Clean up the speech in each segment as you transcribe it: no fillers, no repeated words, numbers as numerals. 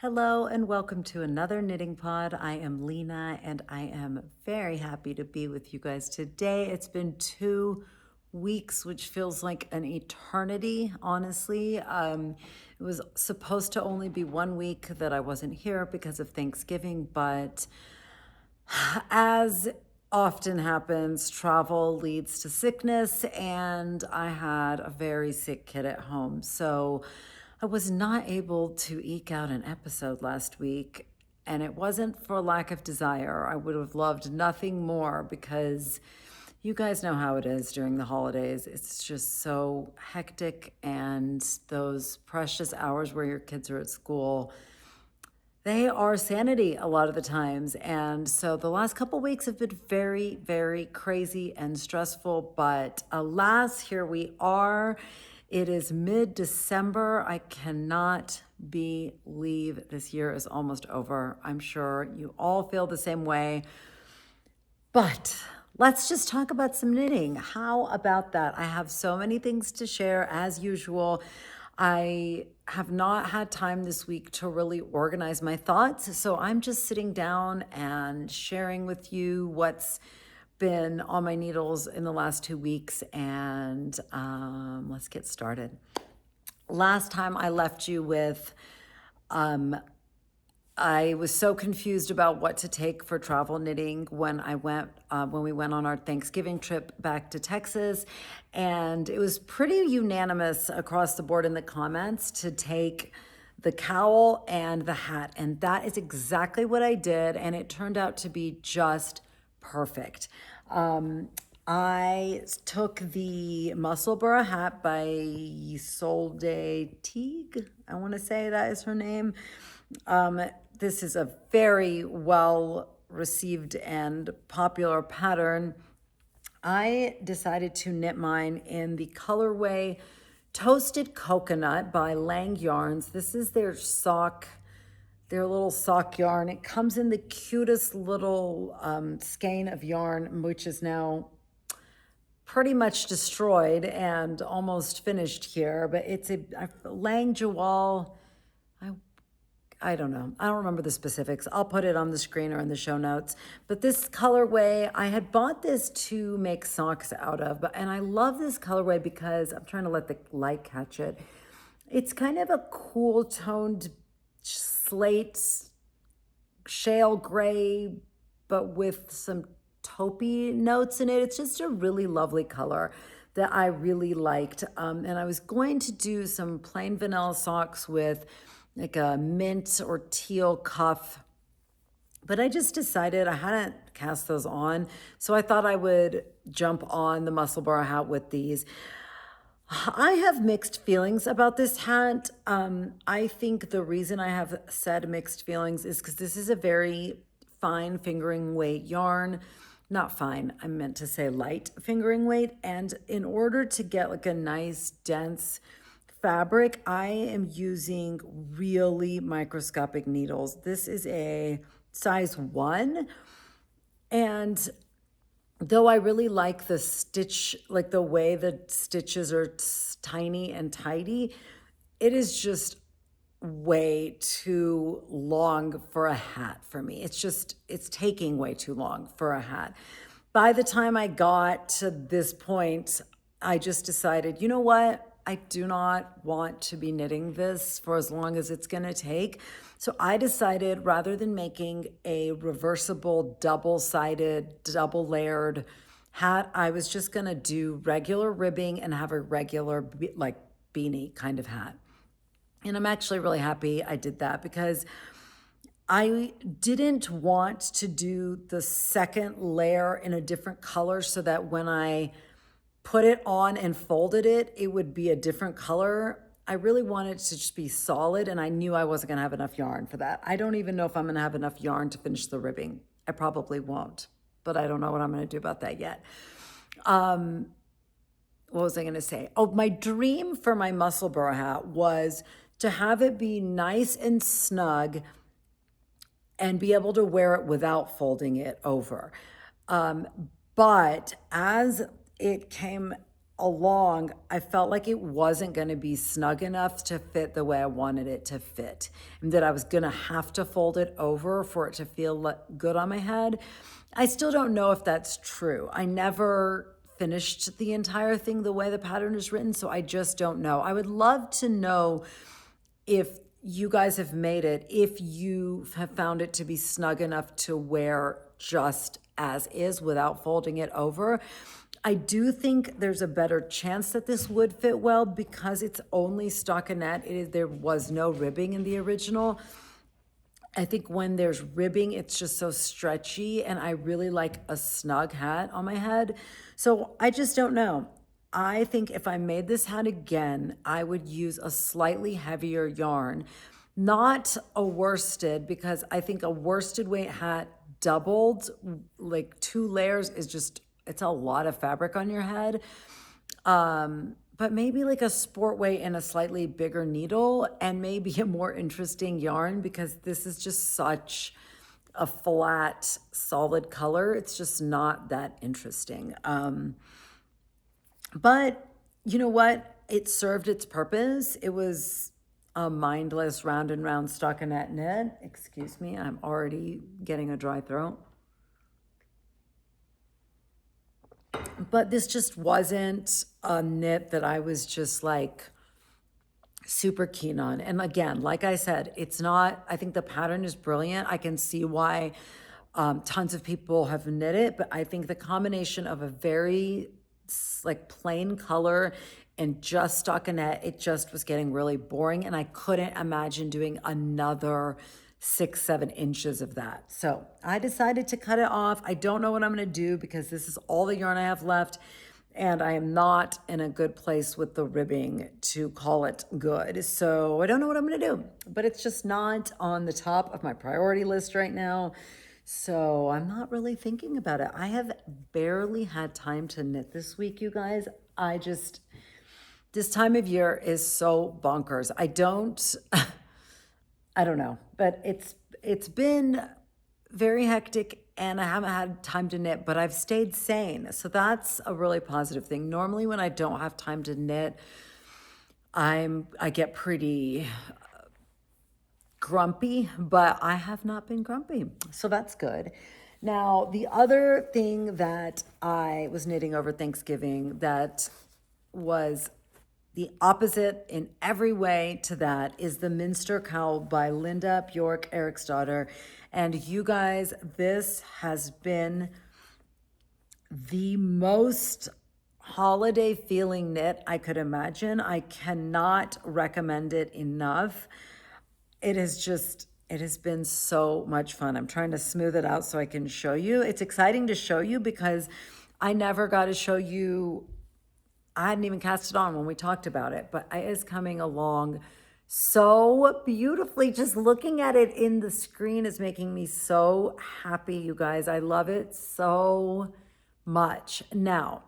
Hello and welcome to another knitting pod. I am Lena and I am very happy to be with you guys today. It's been 2 weeks, which feels like an eternity, honestly. It was supposed to only be 1 week that I wasn't here because of Thanksgiving, but as often happens, travel leads to sickness, and I had a very sick kid at home. So I was not able to eke out an episode last week, and it wasn't for lack of desire. I would have loved nothing more because you guys know how it is during the holidays. It's just so hectic, and those precious hours where your kids are at school, they are sanity a lot of the times. And so the last couple weeks have been very, very crazy and stressful. But alas, here we are. It is mid-December. I cannot believe this year is almost over. I'm sure you all feel the same way. But let's just talk about some knitting. How about that? I have so many things to share as usual. I have not had time this week to really organize my thoughts, so I'm just sitting down and sharing with you what's been on my needles in the last 2 weeks, and let's get started. Last time I left you with I was so confused about what to take for travel knitting when we went on our Thanksgiving trip back to Texas, and it was pretty unanimous across the board in the comments to take the cowl and the hat, and that is exactly what I did, and it turned out to be just perfect. I took the Musselburgh hat by Solde Teague. I want to say that is her name. This is a very well received and popular pattern. I decided to knit mine in the colorway Toasted Coconut by Lang Yarns. This is their little sock yarn. It comes in the cutest little skein of yarn, which is now pretty much destroyed and almost finished here, but it's a Lang Jewel. I don't know. I don't remember the specifics. I'll put it on the screen or in the show notes. But this colorway, I had bought this to make socks out of, and I love this colorway because I'm trying to let the light catch it. It's kind of a cool toned slate, shale gray, but with some taupey notes in it. It's just a really lovely color that I really liked. And I was going to do some plain vanilla socks with like a mint or teal cuff, but I just decided I hadn't cast those on, so I thought I would jump on the Musselburgh hat with these. I have mixed feelings about this hat. I think the reason I have said mixed feelings is because this is a very fine fingering weight yarn. Not fine, I meant to say light fingering weight. And in order to get like a nice dense fabric, I am using really microscopic needles. This is a size 1. And though I really like the stitch, like the way the stitches are tiny and tidy, it is just way too long for a hat for me. It's taking way too long for a hat. By the time I got to this point, I just decided, you know what? I do not want to be knitting this for as long as it's going to take. So I decided rather than making a reversible, double-sided, double-layered hat, I was just going to do regular ribbing and have a regular like beanie kind of hat. And I'm actually really happy I did that because I didn't want to do the second layer in a different color so that when I put it on and folded it, it would be a different color. I really wanted to just be solid, and I knew I wasn't gonna have enough yarn for that. I don't even know if I'm gonna have enough yarn to finish the ribbing. I probably won't, but I don't know what I'm gonna do about that yet. What was I gonna say? Oh, my dream for my Musselburgh hat was to have it be nice and snug and be able to wear it without folding it over. But as it came along, I felt like it wasn't going to be snug enough to fit the way I wanted it to fit, and that I was going to have to fold it over for it to feel good on my head. I still don't know if that's true. I never finished the entire thing the way the pattern is written, so I just don't know. I would love to know if you guys have made it, if you have found it to be snug enough to wear just as is without folding it over. I do think there's a better chance that this would fit well because it's only stockinette. There was no ribbing in the original. I think when there's ribbing, it's just so stretchy, and I really like a snug hat on my head. So I just don't know. I think if I made this hat again, I would use a slightly heavier yarn, not a worsted, because I think a worsted weight hat doubled, like 2 layers is just, it's a lot of fabric on your head. But maybe like a sport weight and a slightly bigger needle and maybe a more interesting yarn, because this is just such a flat, solid color. It's just not that interesting. But you know what? It served its purpose. It was a mindless round and round stockinette knit. Excuse me, I'm already getting a dry throat. But this just wasn't a knit that I was just like super keen on. And again, like I said, it's not, I think the pattern is brilliant. I can see why tons of people have knit it, but I think the combination of a very like plain color and just stockinette, it just was getting really boring, and I couldn't imagine doing another 6-7 inches of that. So I decided to cut it off. I don't know what I'm going to do because this is all the yarn I have left, and I am not in a good place with the ribbing to call it good. So I don't know what I'm going to do, but it's just not on the top of my priority list right now. So I'm not really thinking about it. I have barely had time to knit this week, you guys. This time of year is so bonkers. I don't know, but it's been very hectic and I haven't had time to knit, but I've stayed sane. So that's a really positive thing. Normally when I don't have time to knit, I get pretty grumpy, but I have not been grumpy. So that's good. Now, the other thing that I was knitting over Thanksgiving that was the opposite in every way to that is the Minster cowl by Linda Bjork Eriksdotter. And you guys, this has been the most holiday feeling knit I could imagine. I cannot recommend it enough. It has been so much fun. I'm trying to smooth it out so I can show you. It's exciting to show you because I never got to show you. I hadn't even cast it on when we talked about it, but it is coming along so beautifully. Just looking at it in the screen is making me so happy, you guys. I love it so much. Now,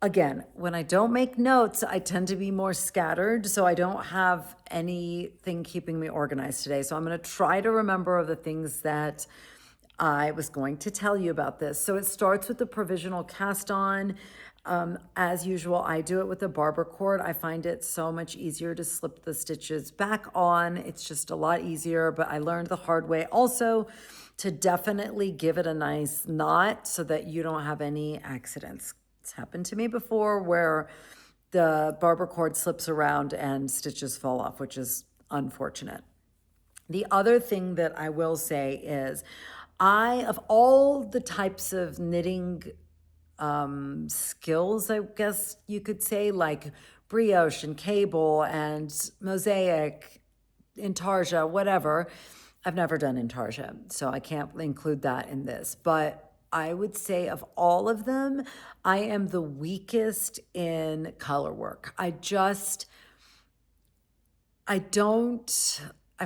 again, when I don't make notes, I tend to be more scattered, so I don't have anything keeping me organized today. So I'm going to try to remember the things that I was going to tell you about this. So it starts with the provisional cast on. As usual, I do it with a barber cord. I find it so much easier to slip the stitches back on. It's just a lot easier, but I learned the hard way also to definitely give it a nice knot so that you don't have any accidents. It's happened to me before where the barber cord slips around and stitches fall off, which is unfortunate. The other thing that I will say is of all the types of knitting skills, I guess you could say, like brioche and cable and mosaic, intarsia, whatever. I've never done intarsia, so I can't include that in this. But I would say of all of them, I am the weakest in color work. I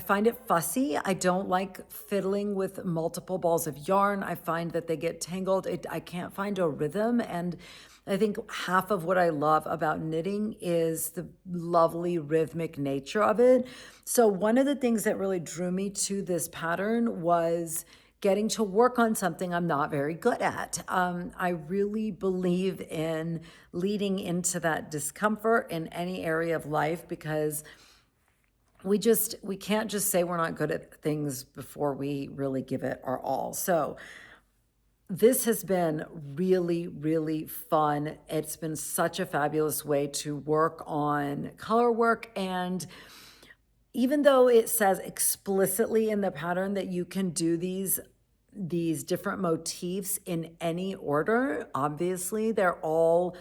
find it fussy. I don't like fiddling with multiple balls of yarn. I find that they get tangled. I can't find a rhythm. And I think half of what I love about knitting is the lovely rhythmic nature of it. So one of the things that really drew me to this pattern was getting to work on something I'm not very good at. I really believe in leading into that discomfort in any area of life, because we can't just say we're not good at things before we really give it our all. So this has been really, really fun. It's been such a fabulous way to work on color work. And even though it says explicitly in the pattern that you can do these different motifs in any order, obviously they're all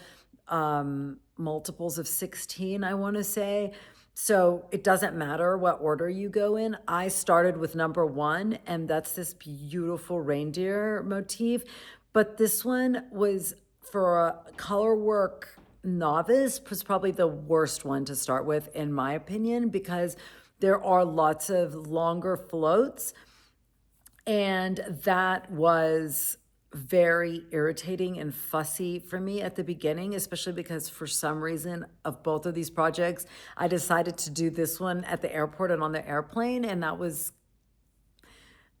multiples of 16, I want to say. So it doesn't matter what order you go in. I started with number 1, and that's this beautiful reindeer motif. But this one was, for a color work novice, was probably the worst one to start with, in my opinion, because there are lots of longer floats. And that was very irritating and fussy for me at the beginning, especially because for some reason of both of these projects, I decided to do this one at the airport and on the airplane. And that was,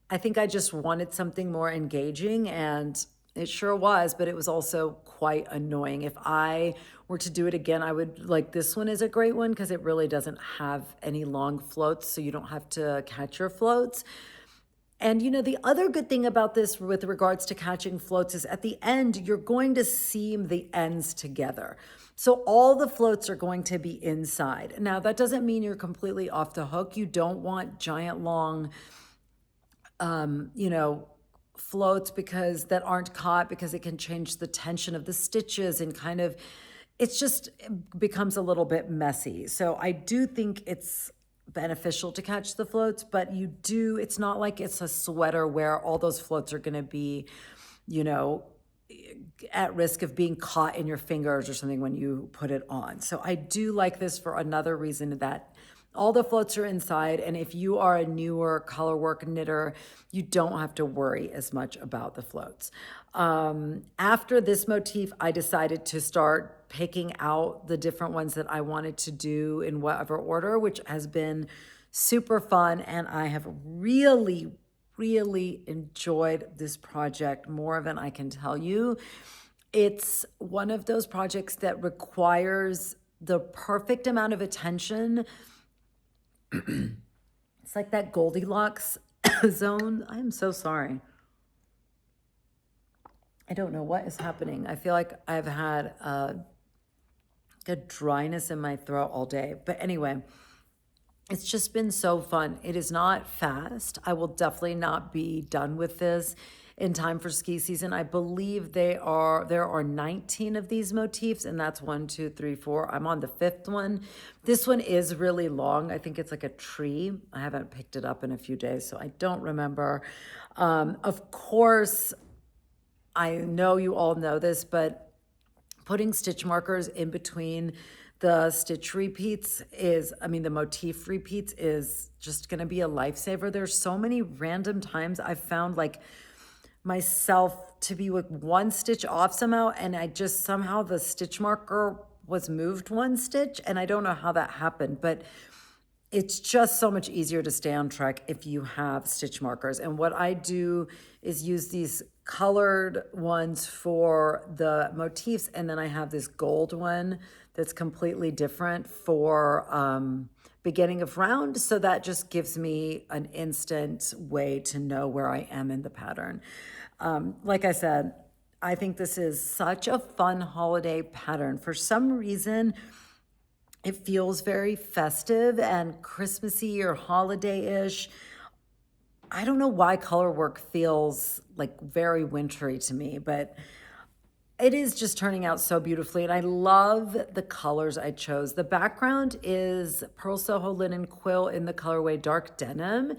I think I just wanted something more engaging, and it sure was, but it was also quite annoying. If I were to do it again, I would, like, this one is a great one because it really doesn't have any long floats, so you don't have to catch your floats. And the other good thing about this with regards to catching floats is at the end, you're going to seam the ends together. So all the floats are going to be inside. Now, that doesn't mean you're completely off the hook. You don't want giant long, floats because that aren't caught, because it can change the tension of the stitches and kind of, it becomes a little bit messy. So I do think it's beneficial to catch the floats, but it's not like it's a sweater where all those floats are going to be, at risk of being caught in your fingers or something when you put it on. So I do like this for another reason, that all the floats are inside. And if you are a newer colorwork knitter, you don't have to worry as much about the floats. After this motif, I decided to start picking out the different ones that I wanted to do in whatever order, which has been super fun. And I have really, really enjoyed this project more than I can tell you. It's one of those projects that requires the perfect amount of attention. It's like that Goldilocks zone. I'm so sorry. I don't know what is happening. I feel like I've had a dryness in my throat all day. But anyway, it's just been so fun. It is not fast. I will definitely not be done with this in time for ski season. I believe there are 19 of these motifs, and that's 1, 2, 3, 4. I'm on the 5th one. This one is really long. I think it's like a tree. I haven't picked it up in a few days, so I don't remember. Of course, I know you all know this, but putting stitch markers in between the stitch repeats the motif repeats is just going to be a lifesaver. There's so many random times I've found myself to be with one stitch off somehow, and somehow the stitch marker was moved one stitch, and I don't know how that happened, but it's just so much easier to stay on track if you have stitch markers. And what I do is use these colored ones for the motifs, and then I have this gold one that's completely different for beginning of round. So that just gives me an instant way to know where I am in the pattern. Like I said, I think this is such a fun holiday pattern. For some reason, it feels very festive and Christmassy or holiday-ish. I don't know why color work feels like very wintry to me, but it is just turning out so beautifully. And I love the colors I chose. The background is Pearl Soho Linen Quill in the colorway Dark Denim.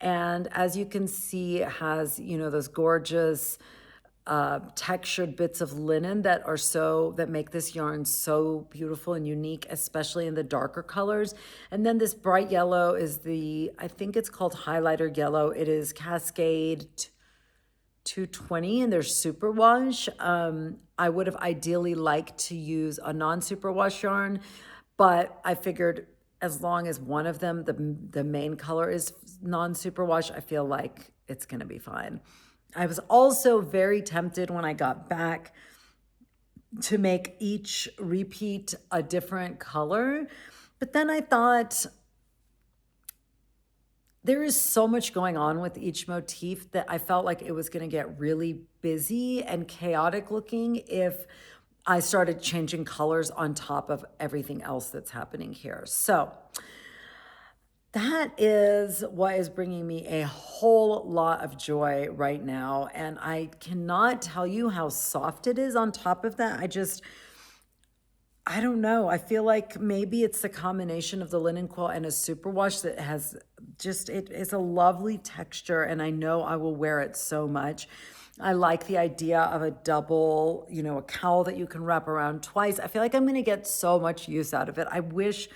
And as you can see, it has, those gorgeous textured bits of linen that make this yarn so beautiful and unique, especially in the darker colors. And then this bright yellow is I think it's called highlighter yellow. It is Cascade 220, and there's superwash. I would have ideally liked to use a non-superwash yarn, but I figured as long as one of them, the main color is non-superwash, I feel like it's gonna be fine. I was also very tempted when I got back to make each repeat a different color. But then I thought there is so much going on with each motif that I felt like it was going to get really busy and chaotic looking if I started changing colors on top of everything else that's happening here. So that is what is bringing me a whole lot of joy right now. And I cannot tell you how soft it is on top of that. I don't know. I feel like maybe it's the combination of the linen quilt and a superwash that has just, it is a lovely texture, and I know I will wear it so much. I like the idea of a double, a cowl that you can wrap around twice. I feel like I'm going to get so much use out of it. I wish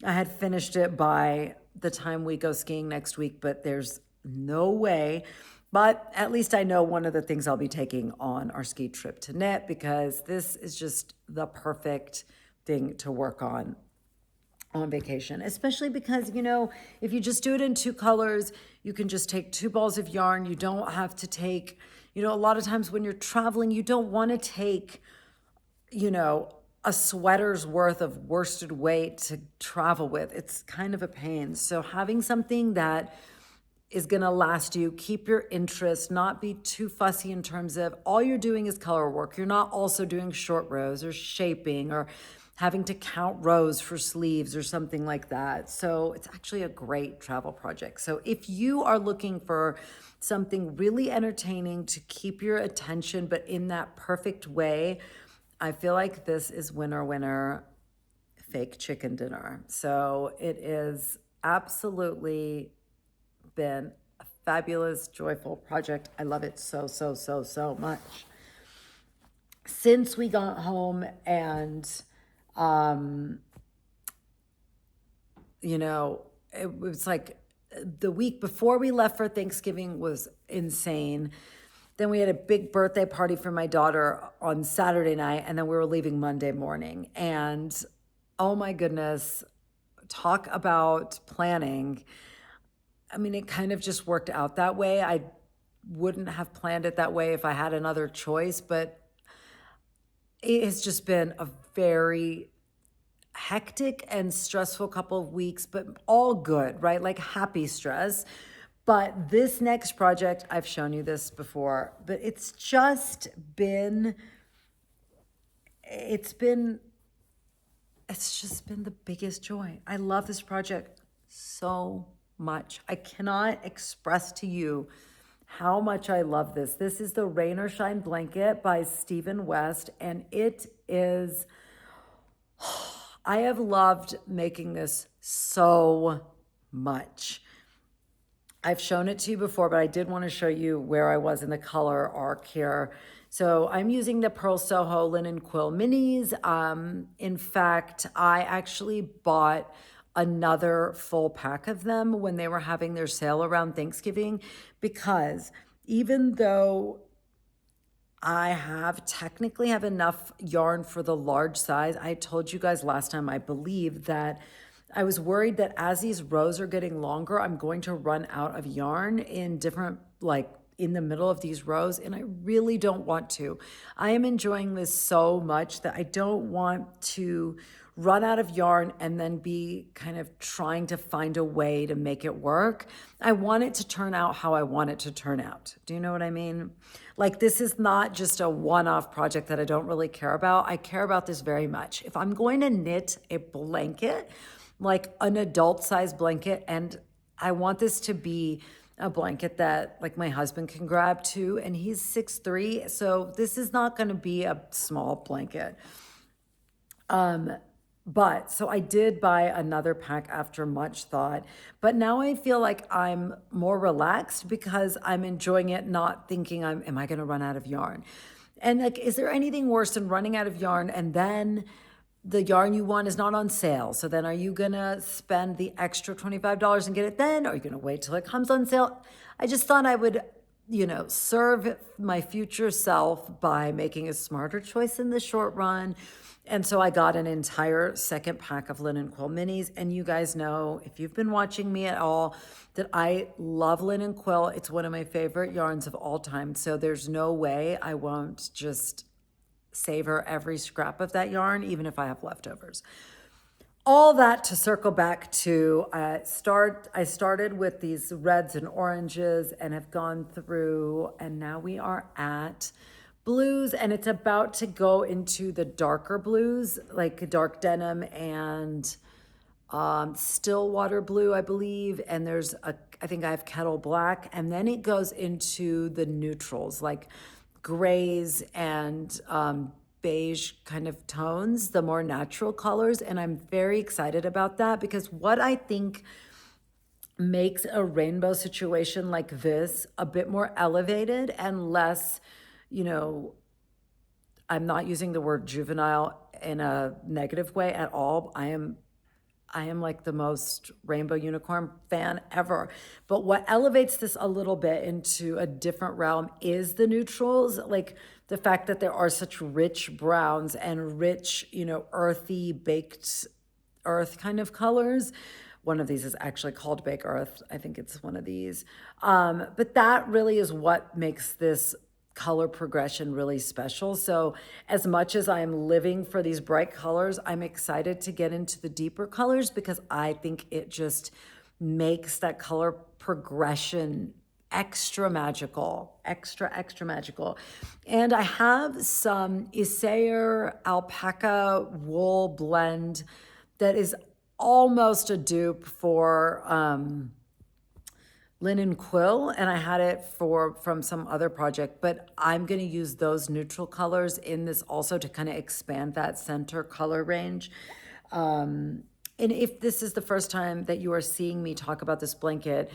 I had finished it by the time we go skiing next week, but there's no way. But at least I know one of the things I'll be taking on our ski trip to knit, because this is just the perfect thing to work on vacation, especially because, if you just do it in two colors, you can just take two balls of yarn. You don't have to take, a lot of times when you're traveling, you don't want to take, a sweater's worth of worsted weight to travel with. It's kind of a pain. So having something that is going to last you, keep your interest, not be too fussy in terms of all you're doing is color work. You're not also doing short rows or shaping or having to count rows for sleeves or something like that. So it's actually a great travel project. So if you are looking for something really entertaining to keep your attention, but in that perfect way, I feel like this is winner fake chicken dinner. So it is absolutely been a fabulous, joyful project. I love it so, so, so, so much. Since we got home and, it was like the week before we left for Thanksgiving was insane. Then we had a big birthday party for my daughter on Saturday night, and then we were leaving Monday morning. And oh my goodness, talk about planning. I mean, it kind of just worked out that way. I wouldn't have planned it that way if I had another choice, but it has just been a very hectic and stressful couple of weeks, but all good, right? Like happy stress. But this next project, I've shown you this before, but it's just been the biggest joy. I love this project so much. I cannot express to you how much I love this. This is the Rain or Shine Blanket by Stephen West, and it is, I have loved making this so much. I've shown it to you before, but I did want to show you where I was in the color arc here. So I'm using the Pearl Soho Linen Quill Minis. In fact, I actually bought another full pack of them when they were having their sale around Thanksgiving, because even though I technically have enough yarn for the large size, I told you guys last time, I believe, that I was worried that as these rows are getting longer, I'm going to run out of yarn in different, in the middle of these rows, and I really don't want to. I am enjoying this so much that I don't want to run out of yarn and then be kind of trying to find a way to make it work. I want it to turn out how I want it to turn out. Do you know what I mean? Like, this is not just a one-off project that I don't really care about. I care about this very much. If I'm going to knit a blanket, like an adult size blanket, and I want this to be a blanket that like my husband can grab too, and he's 6'3", so this is not going to be a small blanket. But so I did buy another pack after much thought, but now I feel like I'm more relaxed because I'm enjoying it, not thinking am I going to run out of yarn? And like, is there anything worse than running out of yarn and then the yarn you want is not on sale? So then are you going to spend the extra $25 and get it then? Or are you going to wait till it comes on sale? I just thought I would serve my future self by making a smarter choice in the short run. And so I got an entire second pack of linen quill minis. And you guys know, if you've been watching me at all, that I love linen quill. It's one of my favorite yarns of all time. So there's no way I won't just savor every scrap of that yarn, even if I have leftovers. All that to circle back to I started with these reds and oranges and have gone through, and now we are at blues, and it's about to go into the darker blues, like dark denim and still water blue, I believe. And I think I have kettle black, and then it goes into the neutrals, like grays and beige kind of tones, the more natural colors. And I'm very excited about that, because what I think makes a rainbow situation like this a bit more elevated and less, I'm not using the word juvenile in a negative way at all. I am like the most rainbow unicorn fan ever. But what elevates this a little bit into a different realm is the neutrals, like the fact that there are such rich browns and rich, earthy, baked earth kind of colors. One of these is actually called Bake Earth. I think it's one of these. But that really is what makes this color progression really special. So as much as I'm living for these bright colors, I'm excited to get into the deeper colors, because I think it just makes that color progression extra magical, extra magical. And I have some Isair alpaca wool blend that is almost a dupe for linen quill, and I had it from some other project, but I'm going to use those neutral colors in this also to kind of expand that center color range. And if this is the first time that you are seeing me talk about this blanket,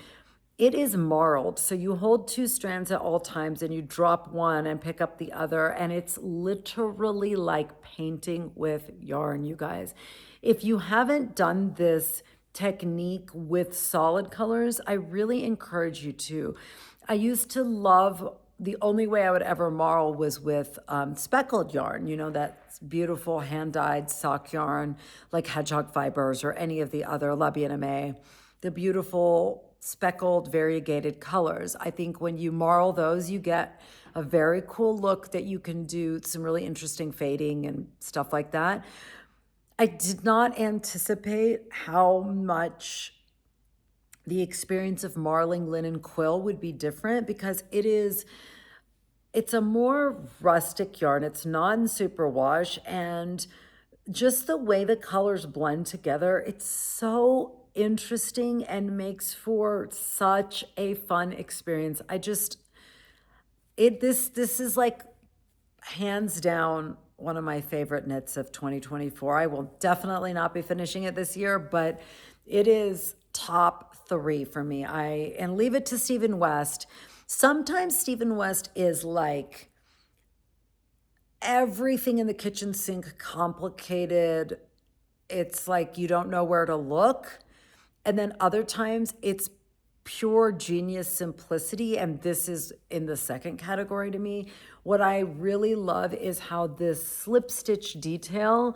it is marled. So you hold two strands at all times and you drop one and pick up the other. And it's literally like painting with yarn, you guys. If you haven't done this technique with solid colors, I really encourage you to. I used to love, the only way I would ever marl was with speckled yarn, that beautiful hand-dyed sock yarn like hedgehog fibers or any of the other La Bien-Aimée, the beautiful speckled variegated colors. I think when you marl those, you get a very cool look that you can do some really interesting fading and stuff like that. I did not anticipate how much the experience of marling linen quill would be different, because it's a more rustic yarn. It's non-superwash, and just the way the colors blend together, it's so interesting and makes for such a fun experience. This is like hands down one of my favorite knits of 2024. I will definitely not be finishing it this year, but it is top 3 for me. And leave it to Stephen West. Sometimes Stephen West is like everything in the kitchen sink complicated. It's like you don't know where to look. And then other times it's pure genius simplicity, and this is in the second category to me. What I really love is how this slip stitch detail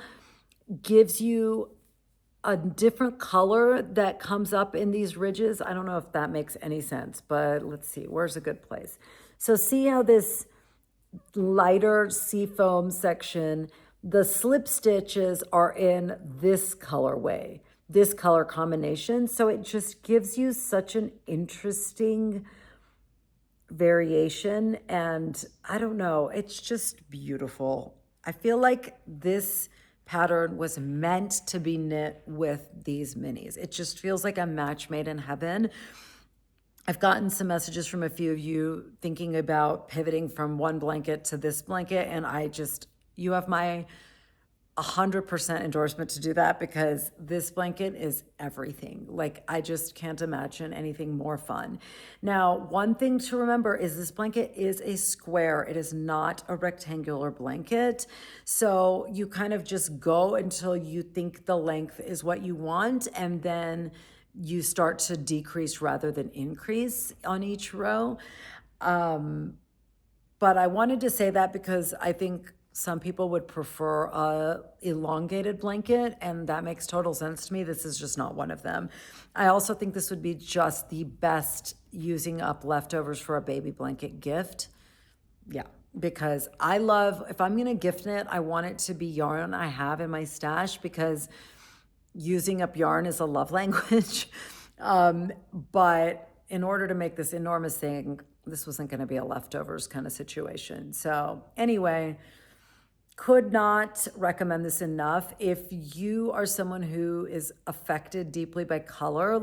gives you a different color that comes up in these ridges. I don't know if that makes any sense, but let's see, where's a good place? So see how this lighter seafoam section, the slip stitches are in this colorway, this color combination. So it just gives you such an interesting variation. And I don't know, it's just beautiful. I feel like this pattern was meant to be knit with these minis. It just feels like a match made in heaven. I've gotten some messages from a few of you thinking about pivoting from one blanket to this blanket, and you have my 100% endorsement to do that, because this blanket is everything. Like, I just can't imagine anything more fun. Now, one thing to remember is this blanket is a square. It is not a rectangular blanket. So you kind of just go until you think the length is what you want, and then you start to decrease rather than increase on each row. But I wanted to say that because I think some people would prefer a elongated blanket, and that makes total sense to me. This is just not one of them. I also think this would be just the best using up leftovers for a baby blanket gift. Yeah, because I love, if I'm going to gift knit, I want it to be yarn I have in my stash because using up yarn is a love language. But in order to make this enormous thing, this wasn't going to be a leftovers kind of situation. So anyway, could not recommend this enough. If you are someone who is affected deeply by color,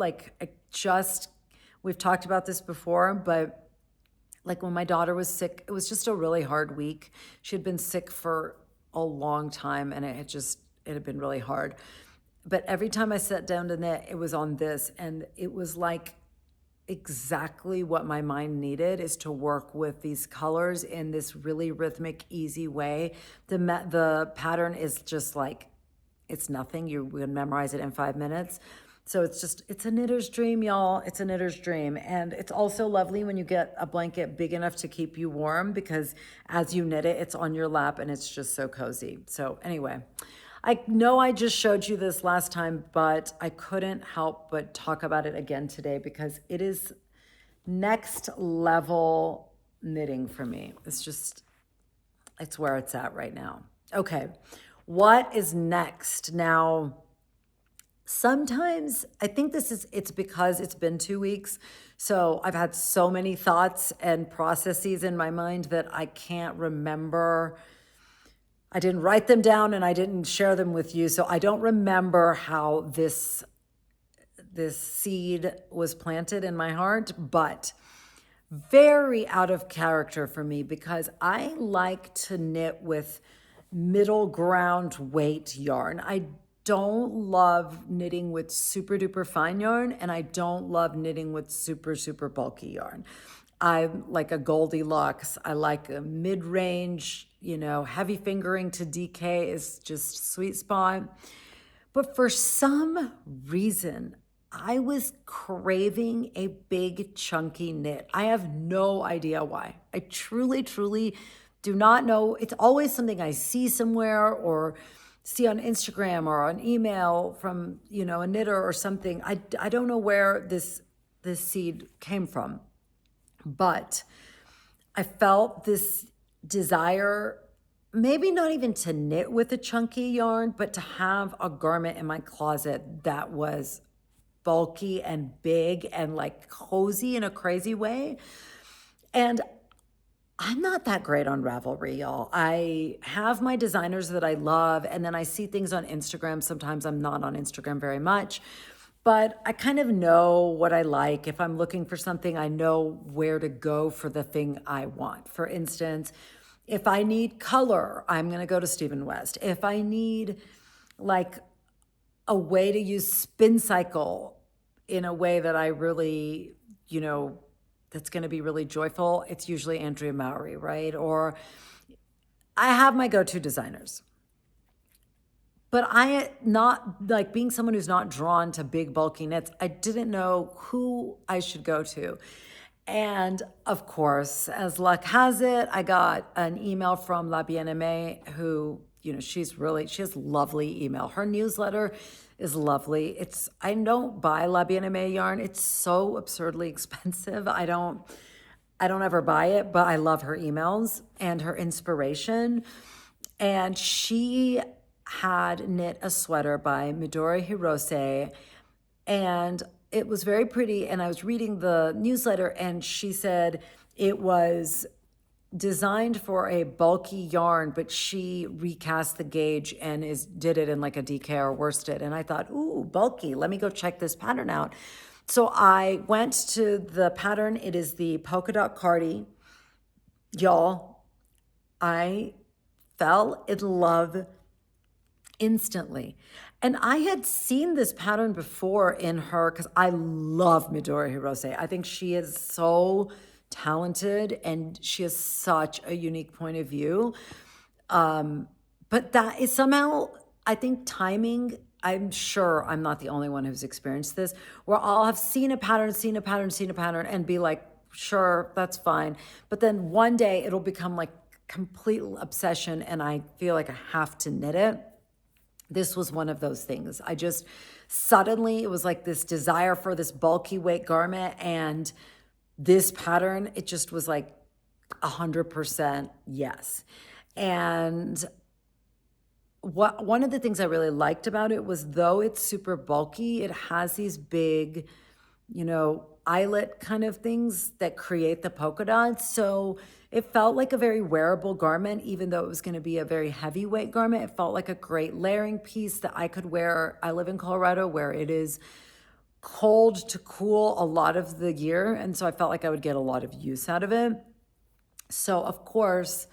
we've talked about this before, but like when my daughter was sick, it was just a really hard week. She had been sick for a long time and it had been really hard. But every time I sat down to knit, it was on this. And it was like exactly what my mind needed, is to work with these colors in this really rhythmic, easy way. The pattern is just like, it's nothing. You would memorize it in 5 minutes. So it's a knitter's dream, y'all. It's a knitter's dream. And it's also lovely when you get a blanket big enough to keep you warm, because as you knit it, it's on your lap and it's just so cozy. So anyway, I know I just showed you this last time, but I couldn't help but talk about it again today because it is next level knitting for me. It's where it's at right now. Okay, what is next? Now, sometimes I think it's because it's been 2 weeks. So I've had so many thoughts and processes in my mind that I can't remember. I didn't write them down and I didn't share them with you. So I don't remember how this seed was planted in my heart, but very out of character for me because I like to knit with middle ground weight yarn. I don't love knitting with super duper fine yarn, and I don't love knitting with super, super bulky yarn. I'm like a Goldilocks. I like a mid-range, heavy fingering to DK is just sweet spot. But for some reason, I was craving a big chunky knit. I have no idea why. I truly, truly do not know. It's always something I see somewhere or see on Instagram or on email from, a knitter or something. I don't know where this seed came from. But I felt this desire, maybe not even to knit with a chunky yarn, but to have a garment in my closet that was bulky and big and like cozy in a crazy way. And I'm not that great on Ravelry, y'all. I have my designers that I love, and then I see things on Instagram. Sometimes I'm not on Instagram very much. But I kind of know what I like. If I'm looking for something, I know where to go for the thing I want. For instance, if I need color, I'm going to go to Stephen West. If I need like a way to use spin cycle in a way that I really, that's going to be really joyful, it's usually Andrea Mowry, right? Or I have my go-to designers. But not like being someone who's not drawn to big bulky knits, I didn't know who I should go to. And of course, as luck has it, I got an email from La Bien-Aimée who, she has lovely email. Her newsletter is lovely. I don't buy La Bien-Aimée yarn. It's so absurdly expensive. I don't ever buy it, but I love her emails and her inspiration. And she had knit a sweater by Midori Hirose, and it was very pretty. And I was reading the newsletter, and she said it was designed for a bulky yarn, but she recast the gauge and did it in like a DK or worsted. And I thought, ooh, bulky. Let me go check this pattern out. So I went to the pattern. It is the polka dot cardi. Y'all, I fell in love instantly. And I had seen this pattern before in her because I love Midori Hirose. I think she is so talented and she has such a unique point of view. But that is somehow, I think, timing. I'm sure I'm not the only one who's experienced this, where I'll have seen a pattern and be like, sure, that's fine. But then one day it'll become like complete obsession and I feel like I have to knit it. This was one of those things. I just suddenly, it was like this desire for this bulky weight garment, and this pattern, it just was like 100% yes. And one of the things I really liked about it was, though it's super bulky, it has these big, eyelet kind of things that create the polka dots. So it felt like a very wearable garment, even though it was going to be a very heavyweight garment. It felt like a great layering piece that I could wear. I live in Colorado where it is cold to cool a lot of the year. And so I felt like I would get a lot of use out of it. So, of course,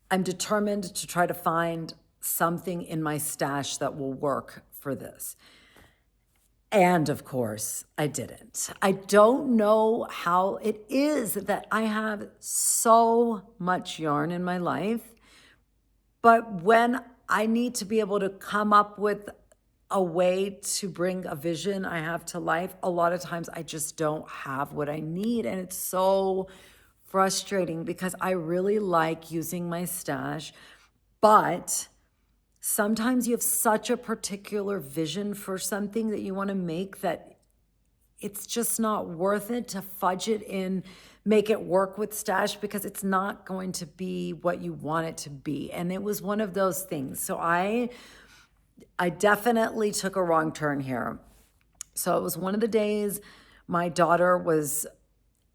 I'm determined to try to find something in my stash that will work for this. And of course, I didn't. I don't know how it is that I have so much yarn in my life, but when I need to be able to come up with a way to bring a vision I have to life, a lot of times I just don't have what I need. And it's so frustrating because I really like using my stash, but sometimes you have such a particular vision for something that you want to make that it's just not worth it to fudge it in, make it work with stash, because it's not going to be what you want it to be. And it was one of those things. So I definitely took a wrong turn here. So it was one of the days my daughter was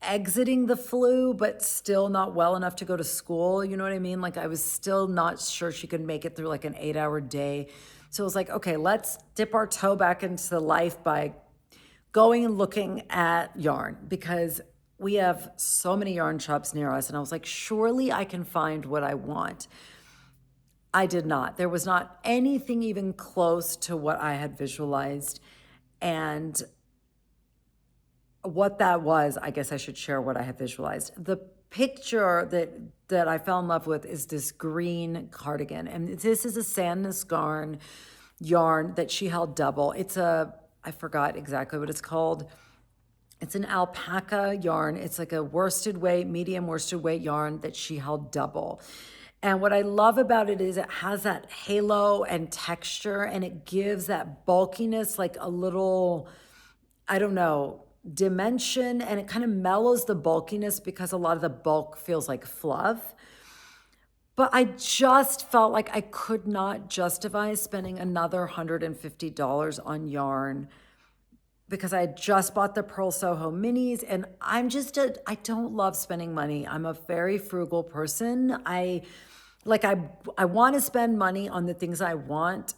exiting the flu, but still not well enough to go to school. You know what I mean? Like I was still not sure she could make it through like an 8-hour day. So it was like, okay, let's dip our toe back into life by going and looking at yarn, because we have so many yarn shops near us. And I was like, surely I can find what I want. I did not. There was not anything even close to what I had visualized. And what that was, I guess I should share what I had visualized. The picture that I fell in love with is this green cardigan. And this is a sandness yarn that she held double. I forgot exactly what it's called. It's an alpaca yarn. It's like a medium worsted weight yarn that she held double. And what I love about it is it has that halo and texture, and it gives that bulkiness, like a little, I don't know, dimension, and it kind of mellows the bulkiness because a lot of the bulk feels like fluff. But I just felt like I could not justify spending another $150 on yarn because I had just bought the Pearl Soho minis, and I don't love spending money. I'm a very frugal person. I want to spend money on the things I want,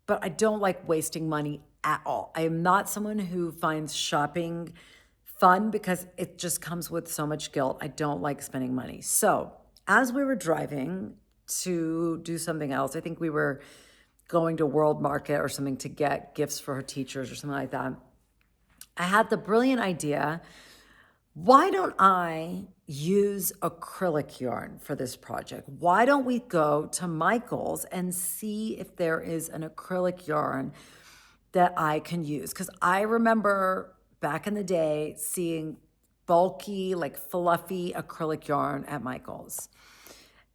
but I don't like wasting money at all. I am not someone who finds shopping fun because it just comes with so much guilt. I don't like spending money. So as we were driving to do something else, I think we were going to World Market or something to get gifts for her teachers or something like that, I had the brilliant idea, why don't I use acrylic yarn for this project? Why don't we go to Michael's and see if there is an acrylic yarn that I can use? Because I remember back in the day seeing bulky, like fluffy acrylic yarn at Michael's.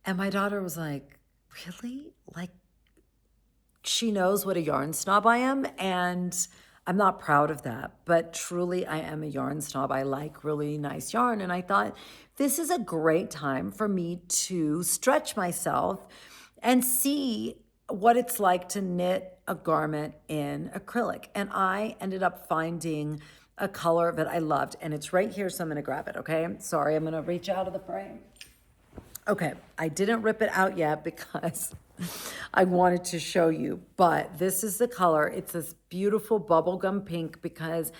And my daughter was like, really? Like, she knows what a yarn snob I am, and I'm not proud of that, but truly I am a yarn snob. I like really nice yarn, and I thought this is a great time for me to stretch myself and see what it's like to knit a garment in acrylic. And I ended up finding a color that I loved, and it's right here, so I'm gonna grab it, okay? Sorry, I'm gonna reach out of the frame. Okay, I didn't rip it out yet because I wanted to show you, but this is the color. It's this beautiful bubblegum pink because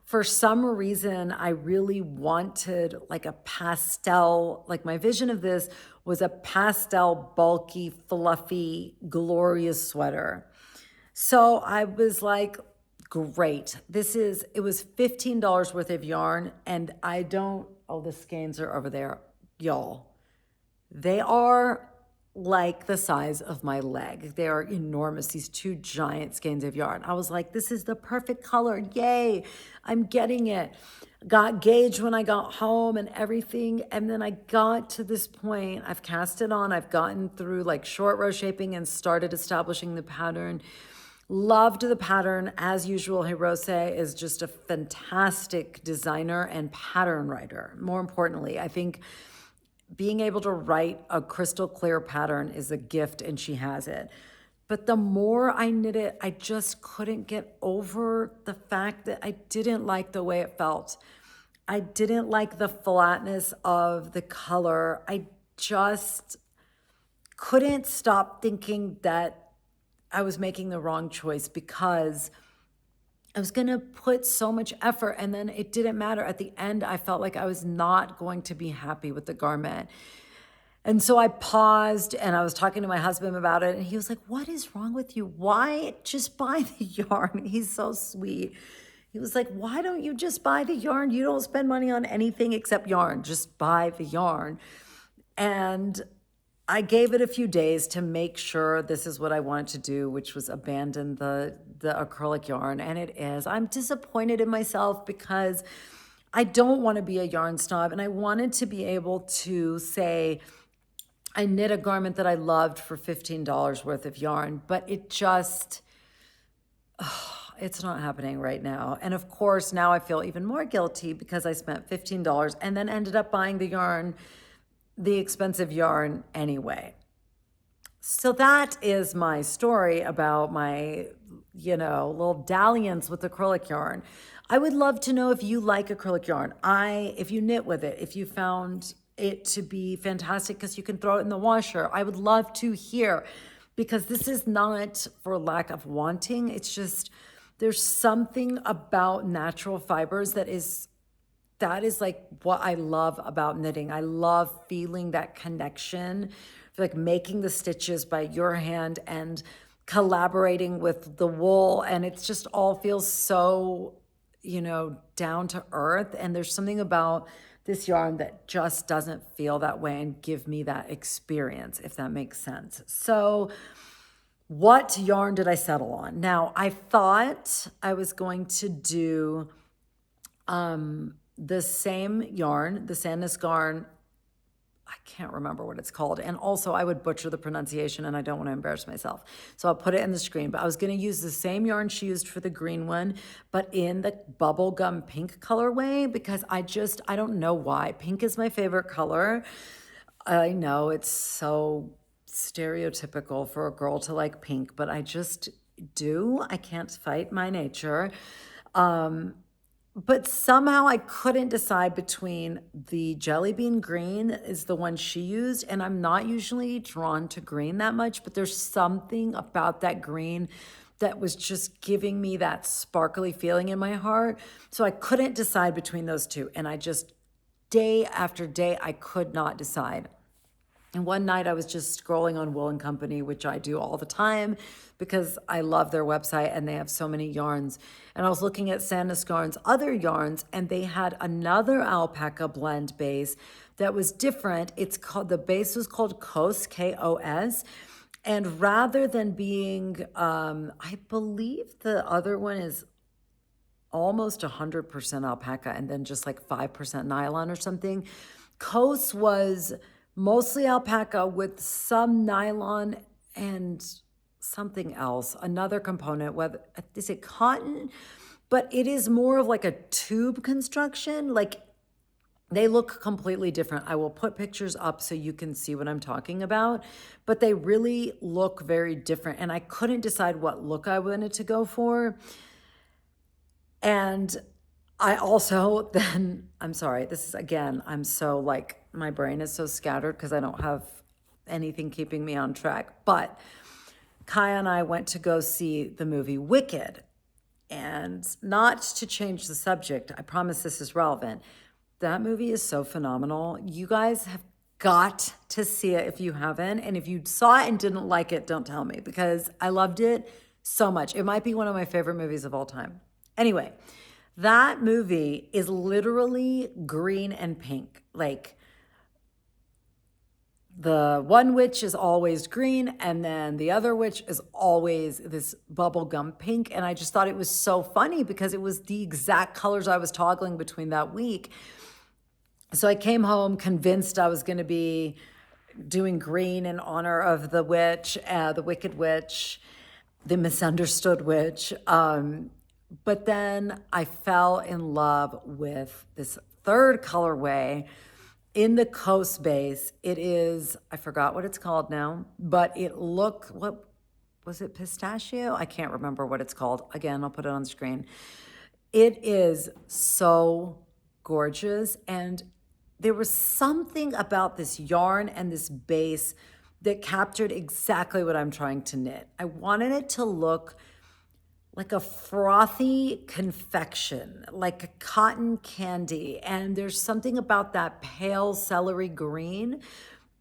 for some reason I really wanted like a pastel, like my vision of this was a pastel, bulky, fluffy, glorious sweater. So I was like, great. It was $15 worth of yarn, and the skeins are over there, y'all. They are like the size of my leg. They are enormous, these two giant skeins of yarn. I was like, this is the perfect color. Yay, I'm getting it. got gauged when I got home and everything. And then I got to this point, I've cast it on, I've gotten through like short row shaping and started establishing the pattern. Loved the pattern. As usual, Hirose is just a fantastic designer and pattern writer. More importantly, I think being able to write a crystal clear pattern is a gift, and she has it. But the more I knit it, I just couldn't get over the fact that I didn't like the way it felt. I didn't like the flatness of the color. I just couldn't stop thinking that I was making the wrong choice because I was going to put so much effort and then it didn't matter. At the end, I felt like I was not going to be happy with the garment. And so I paused and I was talking to my husband about it. And he was like, "What is wrong with you? Why just buy the yarn?" He's so sweet. He was like, "Why don't you just buy the yarn? You don't spend money on anything except yarn. Just buy the yarn." And I gave it a few days to make sure this is what I wanted to do, which was abandon the acrylic yarn. And it is. I'm disappointed in myself because I don't want to be a yarn snob. And I wanted to be able to say, I knit a garment that I loved for $15 worth of yarn, but it just, it's not happening right now. And of course, now I feel even more guilty because I spent $15 and then ended up buying the yarn, the expensive yarn anyway. So that is my story about my, little dalliance with acrylic yarn. I would love to know if you like acrylic yarn. If you knit with it, if you found it to be fantastic because you can throw it in the washer. I would love to hear, because this is not for lack of wanting. It's just, there's something about natural fibers that is like what I love about knitting. I love feeling that connection, like making the stitches by your hand and collaborating with the wool. And it's just all feels so, down to earth. And there's something about this yarn that just doesn't feel that way and give me that experience, if that makes sense. So what yarn did I settle on? Now, I thought I was going to do the same yarn, the Sandnes yarn. I can't remember what it's called. And also I would butcher the pronunciation and I don't want to embarrass myself. So I'll put it in the screen, but I was going to use the same yarn she used for the green one, but in the bubblegum pink colorway, because I don't know why. Pink is my favorite color. I know it's so stereotypical for a girl to like pink, but I just do. I can't fight my nature. But somehow I couldn't decide between the jelly bean green is the one she used. And I'm not usually drawn to green that much, but there's something about that green that was just giving me that sparkly feeling in my heart. So I couldn't decide between those two. And I just, day after day, I could not decide. And one night I was just scrolling on Wool & Company, which I do all the time because I love their website and they have so many yarns. And I was looking at Sandnes Yarn's other yarns and they had another alpaca blend base that was different. The base was called Kos, K-O-S. And rather than being, I believe the other one is almost 100% alpaca and then just like 5% nylon or something. Kos was mostly alpaca with some nylon and something else, another component, whether is it cotton, but it is more of like a tube construction. Like they look completely different. I will put pictures up so you can see what I'm talking about, but they really look very different. And I couldn't decide what look I wanted to go for. And I also then, I'm sorry, this is again, I'm so like, my brain is so scattered because I don't have anything keeping me on track. But Kaya and I went to go see the movie Wicked. And not to change the subject, I promise this is relevant. That movie is so phenomenal. You guys have got to see it if you haven't. And if you saw it and didn't like it, don't tell me because I loved it so much. It might be one of my favorite movies of all time. Anyway, that movie is literally green and pink. Like the one witch is always green, and then the other witch is always this bubblegum pink. And I just thought it was so funny because it was the exact colors I was toggling between that week. So I came home convinced I was going to be doing green in honor of the witch, the wicked witch, the misunderstood witch. But then I fell in love with this third colorway in the Coast base. It is, I forgot what it's called now, but what was it, pistachio? I can't remember what it's called. Again, I'll put it on the screen. It is so gorgeous. And there was something about this yarn and this base that captured exactly what I'm trying to knit. I wanted it to look like a frothy confection, like a cotton candy. And there's something about that pale celery green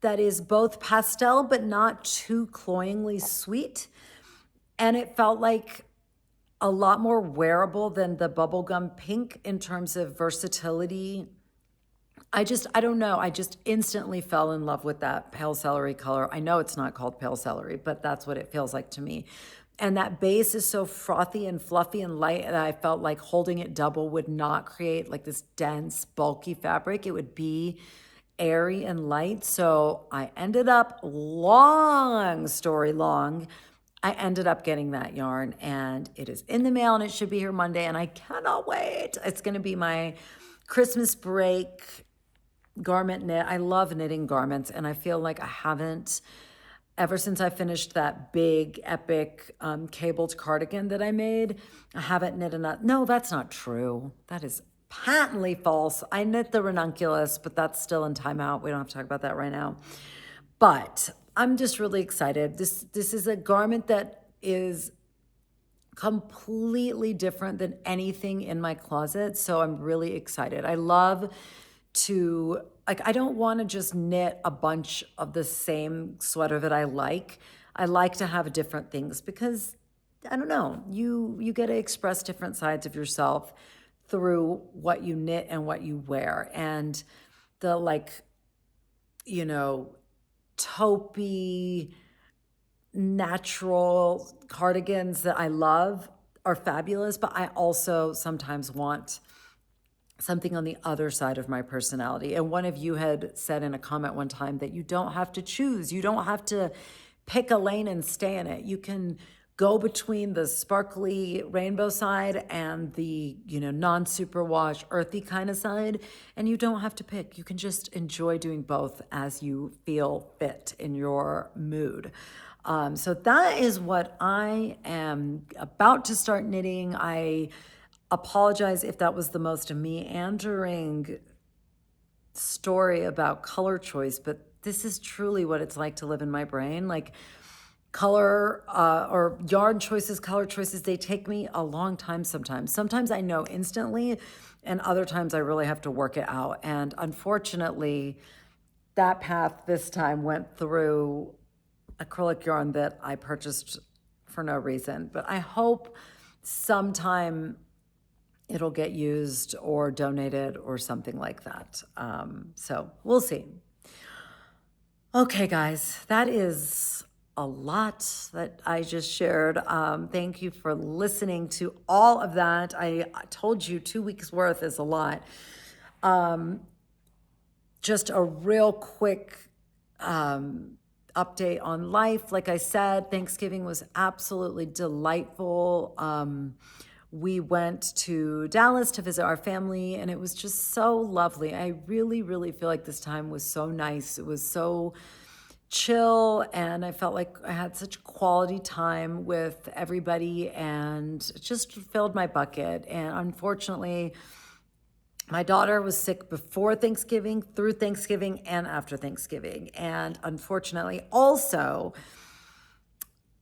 that is both pastel but not too cloyingly sweet. And it felt like a lot more wearable than the bubblegum pink in terms of versatility. I don't know. I just instantly fell in love with that pale celery color. I know it's not called pale celery, but that's what it feels like to me. And that base is so frothy and fluffy and light that I felt like holding it double would not create like this dense, bulky fabric. It would be airy and light. So I ended up, long story long, I ended up getting that yarn, and it is in the mail, and it should be here Monday, and I cannot wait. It's going to be my Christmas break garment knit. I love knitting garments, and I feel like I haven't, ever since I finished that big epic cabled cardigan that I made, I haven't knit enough. No, that's not true. That is patently false. I knit the ranunculus, but that's still in timeout. We don't have to talk about that right now. But I'm just really excited. This is a garment that is completely different than anything in my closet. So I'm really excited. I love to, like, I don't want to just knit a bunch of the same sweater that I like. I like to have different things because, I don't know, you get to express different sides of yourself through what you knit and what you wear. And the, like, you know, taupey, natural cardigans that I love are fabulous, but I also sometimes want something on the other side of my personality. And one of you had said in a comment one time that you don't have to choose. You don't have to pick a lane and stay in it. You can go between the sparkly rainbow side and the, non-superwash, earthy kind of side. And you don't have to pick. You can just enjoy doing both as you feel fit in your mood. So that is what I am about to start knitting. I apologize if that was the most meandering story about color choice, but this is truly what it's like to live in my brain. Like, color or yarn choices, color choices, they take me a long time sometimes. Sometimes I know instantly, and other times I really have to work it out. And unfortunately, that path this time went through acrylic yarn that I purchased for no reason. But I hope sometime it'll get used or donated or something like that. So we'll see. Okay, guys, that is a lot that I just shared. Thank you for listening to all of that. I told you 2 weeks worth is a lot. Just a real quick update on life. Like I said, Thanksgiving was absolutely delightful. We went to Dallas to visit our family, and it was just so lovely. I really, really feel like this time was so nice. It was so chill, and I felt like I had such quality time with everybody, and it just filled my bucket. And unfortunately, my daughter was sick before Thanksgiving, through Thanksgiving, and after Thanksgiving. And unfortunately, also,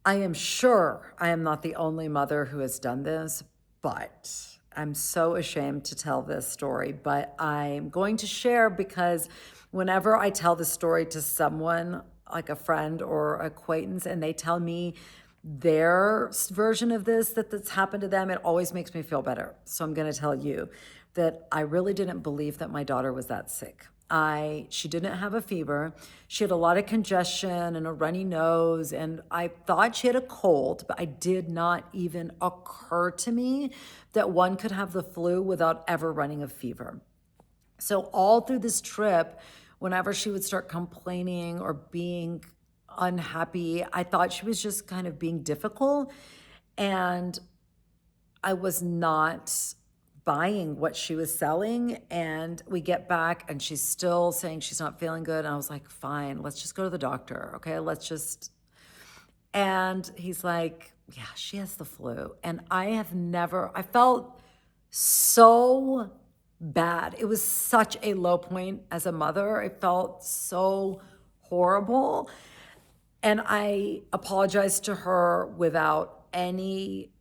I am sure I am not the only mother who has done this, but I'm so ashamed to tell this story. But I'm going to share, because whenever I tell the story to someone, like a friend or acquaintance, and they tell me their version of this, that's happened to them, it always makes me feel better. So I'm going to tell you that I really didn't believe that my daughter was that sick. She didn't have a fever. She had a lot of congestion and a runny nose, and I thought she had a cold, but it did not even occur to me that one could have the flu without ever running a fever. So all through this trip, whenever she would start complaining or being unhappy, I thought she was just kind of being difficult, and I was not buying what she was selling. And we get back and she's still saying she's not feeling good. And I was like, fine, let's just go to the doctor. Okay, and he's like, yeah, she has the flu. And I felt so bad. It was such a low point as a mother. It felt so horrible. And I apologized to her without any,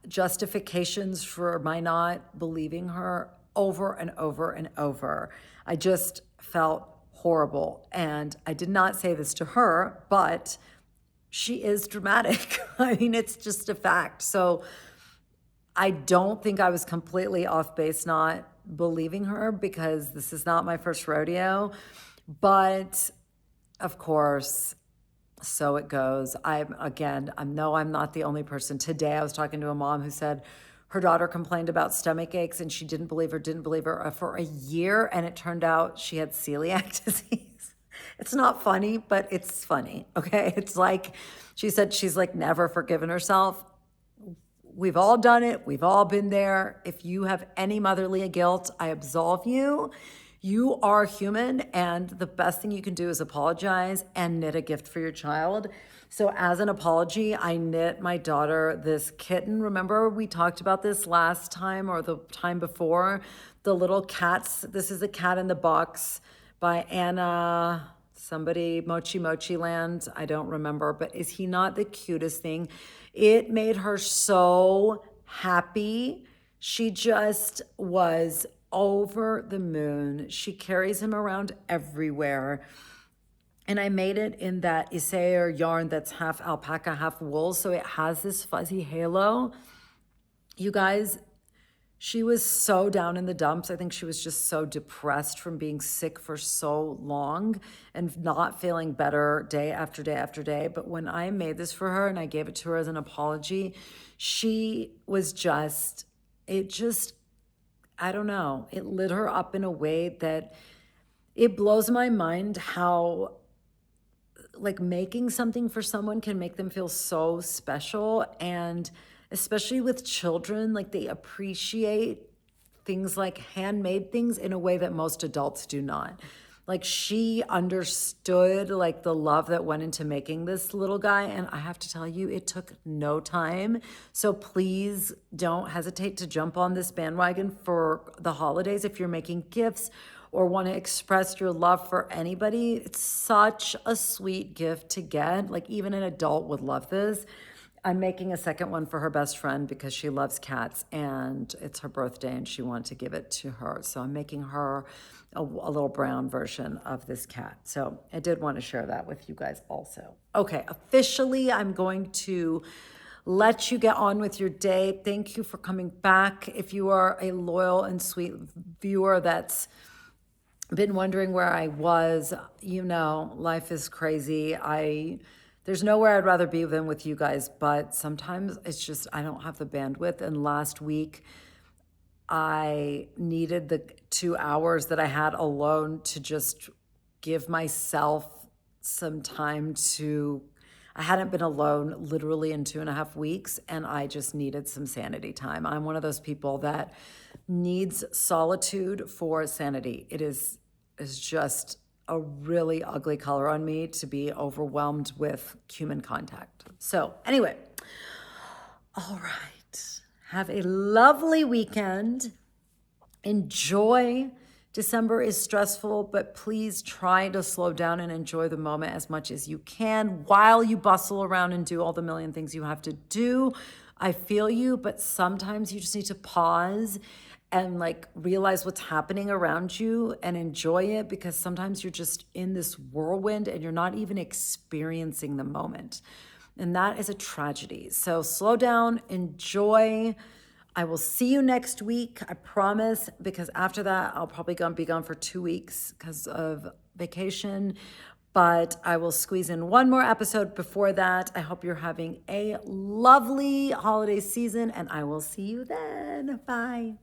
justifications for my not believing her, over and over and over. I just felt horrible. And I did not say this to her, but she is dramatic. I mean, it's just a fact. So I don't think I was completely off base not believing her, because this is not my first rodeo. But of course, so it goes. I know I'm not the only person. Today I was talking to a mom who said her daughter complained about stomach aches and she didn't believe her for a year, and it turned out she had celiac disease. It's not funny, but it's funny, okay? It's like, she said she's like never forgiven herself. We've all done it. We've all been there. If you have any motherly guilt, I absolve you. You are human, and the best thing you can do is apologize and knit a gift for your child. So as an apology, I knit my daughter this kitten. Remember we talked about this last time or the time before? The little cats. This is a cat in the box by Anna, somebody, Mochi Mochi Land. I don't remember, but is he not the cutest thing? It made her so happy. She just was over the moon. She carries him around everywhere. And I made it in that Isair yarn that's half alpaca, half wool. So it has this fuzzy halo. You guys, she was so down in the dumps. I think she was just so depressed from being sick for so long and not feeling better day after day after day. But when I made this for her and I gave it to her as an apology, she was I don't know, it lit her up in a way that it blows my mind how like making something for someone can make them feel so special. And especially with children, like they appreciate things like handmade things in a way that most adults do not. Like she understood like the love that went into making this little guy. And I have to tell you, it took no time. So please don't hesitate to jump on this bandwagon for the holidays. If you're making gifts or want to express your love for anybody, it's such a sweet gift to get. Like even an adult would love this. I'm making a second one for her best friend because she loves cats and it's her birthday and she wanted to give it to her. So I'm making her a little brown version of this cat. So I did want to share that with you guys also. Okay, officially, I'm going to let you get on with your day. Thank you for coming back. If you are a loyal and sweet viewer that's been wondering where I was, life is crazy. There's nowhere I'd rather be than with you guys, but sometimes it's just, I don't have the bandwidth. And last week, I needed the 2 hours that I had alone to just give myself some time I hadn't been alone literally in 2.5 weeks, and I just needed some sanity time. I'm one of those people that needs solitude for sanity. It is just a really ugly color on me to be overwhelmed with human contact. So anyway, all right. Have a lovely weekend. Enjoy. December is stressful, but please try to slow down and enjoy the moment as much as you can while you bustle around and do all the million things you have to do. I feel you, but sometimes you just need to pause and like realize what's happening around you and enjoy it, because sometimes you're just in this whirlwind and you're not even experiencing the moment. And that is a tragedy. So slow down, enjoy. I will see you next week, I promise, because after that, I'll probably be gone for 2 weeks because of vacation. But I will squeeze in one more episode before that. I hope you're having a lovely holiday season, and I will see you then. Bye.